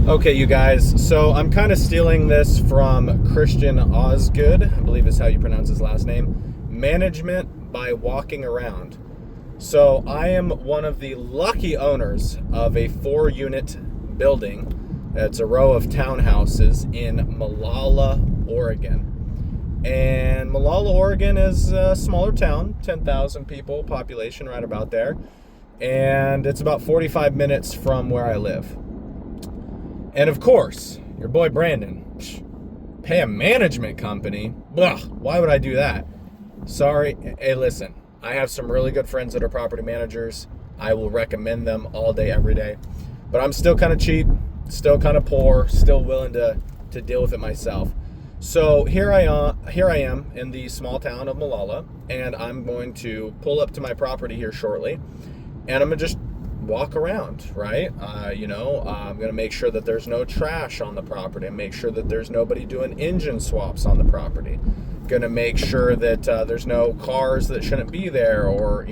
Okay, you guys, so I'm kind of stealing this from Christian Osgood, I believe is how you pronounce his last name. Management by walking around. So I am one of the lucky owners of a 4-unit building. It's a row of townhouses in Molalla, Oregon. And Molalla, Oregon is a smaller town, 10,000 people, population right about there. And it's about 45 minutes from where I live. And of course, your boy Brandon, pay a management company? Ugh, why would I do that? Sorry. Hey, listen, I have some really good friends that are property managers. I will recommend them all day, every day. But I'm still kind of cheap, still kind of poor, still willing to deal with it myself. So here I am in the small town of Molalla, and I'm going to pull up to my property here shortly, and I'm going to just walk around, right? I'm going to make sure that there's no trash on the property, and make sure that there's nobody doing engine swaps on the property. Going to make sure that there's no cars that shouldn't be there, or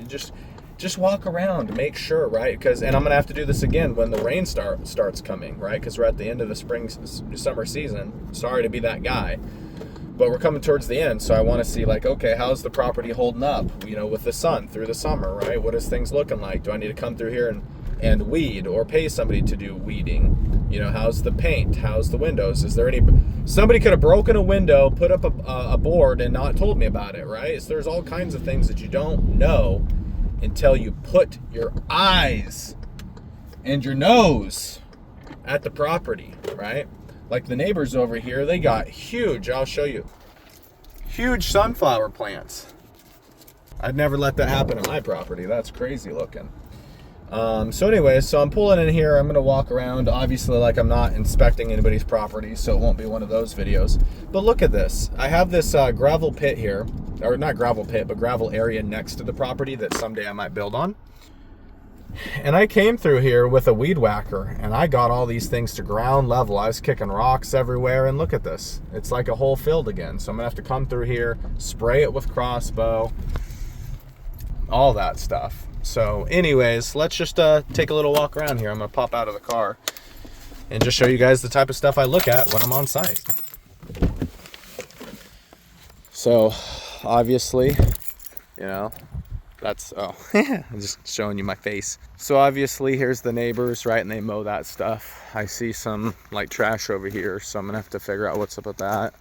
just walk around, make sure, right? And I'm going to have to do this again when the rain starts coming, right? Because we're at the end of the summer season. Sorry to be that guy, but we're coming towards the end, so I want to see, like, okay, how's the property holding up, with the sun through the summer, right? What is things looking like? Do I need to come through here and weed, or pay somebody to do weeding? How's the paint? How's the windows? Is there somebody could have broken a window, put up a board, and not told me about it, right? So there's all kinds of things that you don't know until you put your eyes and your nose at the property, right? Like the neighbors over here, they got huge, I'll show you, huge sunflower plants. I'd never let that happen on my property. That's crazy looking. So I'm pulling in here. I'm going to walk around. Obviously, like, I'm not inspecting anybody's property, so it won't be one of those videos. But look at this. I have this gravel pit here, or not gravel pit, but gravel area next to the property that someday I might build on. And I came through here with a weed whacker, and I got all these things to ground level. I was kicking rocks everywhere, and look at this. It's like a whole field again. So I'm going to have to come through here, spray it with crossbow, all that stuff. So anyways, let's just take a little walk around here. I'm going to pop out of the car and just show you guys the type of stuff I look at when I'm on site. So obviously, that's, I'm just showing you my face. So obviously here's the neighbors, right? And they mow that stuff. I see some like trash over here, so I'm gonna have to figure out what's up with that.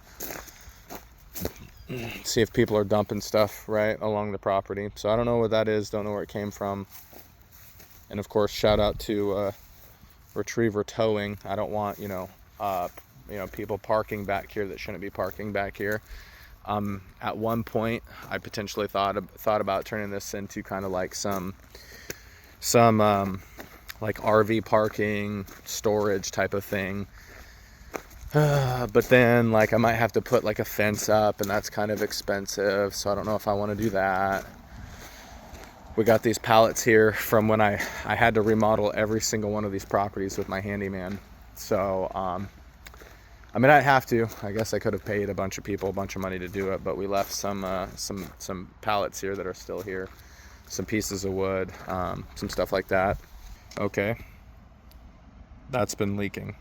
See if people are dumping stuff right along the property. So I don't know what that is, don't know where it came from. And of course, shout out to Retriever Towing. I don't want, people parking back here that shouldn't be parking back here. At one point, I potentially thought about turning this into kind of like some like RV parking, storage type of thing. But then, like, I might have to put like a fence up, and that's kind of expensive, so I don't know if I want to do that. We got these pallets here from when I had to remodel every single one of these properties with my handyman. So, I'd have to. I guess I could have paid a bunch of people a bunch of money to do it, but we left some pallets here that are still here, some pieces of wood, some stuff like that. Okay, that's been leaking.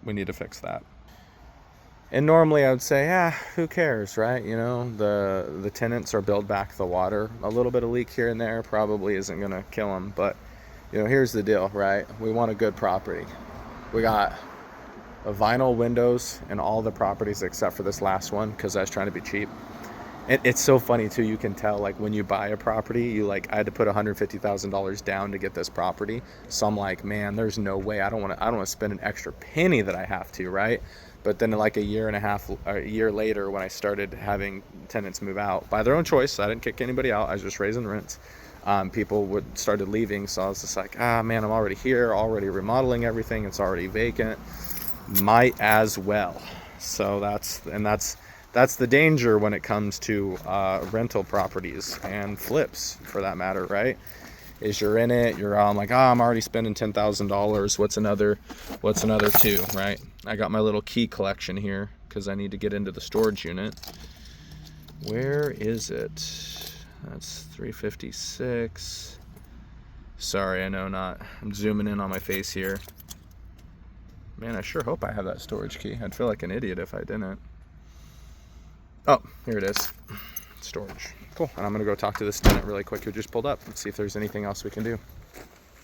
We need to fix that. And normally I would say, who cares, right? The tenants are build back the water. A little bit of leak here and there probably isn't going to kill them, but here's the deal, right? We want a good property. We got vinyl windows in all the properties except for this last one, because I was trying to be cheap. It's so funny too, you can tell, like, when you buy a property, I had to put $150,000 down to get this property. So I'm like, man, there's no way. I don't want to spend an extra penny that I have to, right? But then, like, a year later, when I started having tenants move out by their own choice, I didn't kick anybody out, I was just raising rents. People started leaving, so I was just like, man, I'm already here, already remodeling everything, it's already vacant, might as well. So that's the danger when it comes to rental properties and flips, for that matter, right? Is you're in it, you're like, I'm already spending $10,000. What's another two, right? I got my little key collection here because I need to get into the storage unit. Where is it? That's 356. Sorry, I know not. I'm zooming in on my face here. Man, I sure hope I have that storage key. I'd feel like an idiot if I didn't. Oh, here it is. Storage. Cool. And I'm going to go talk to this tenant really quick who just pulled up and see if there's anything else we can do.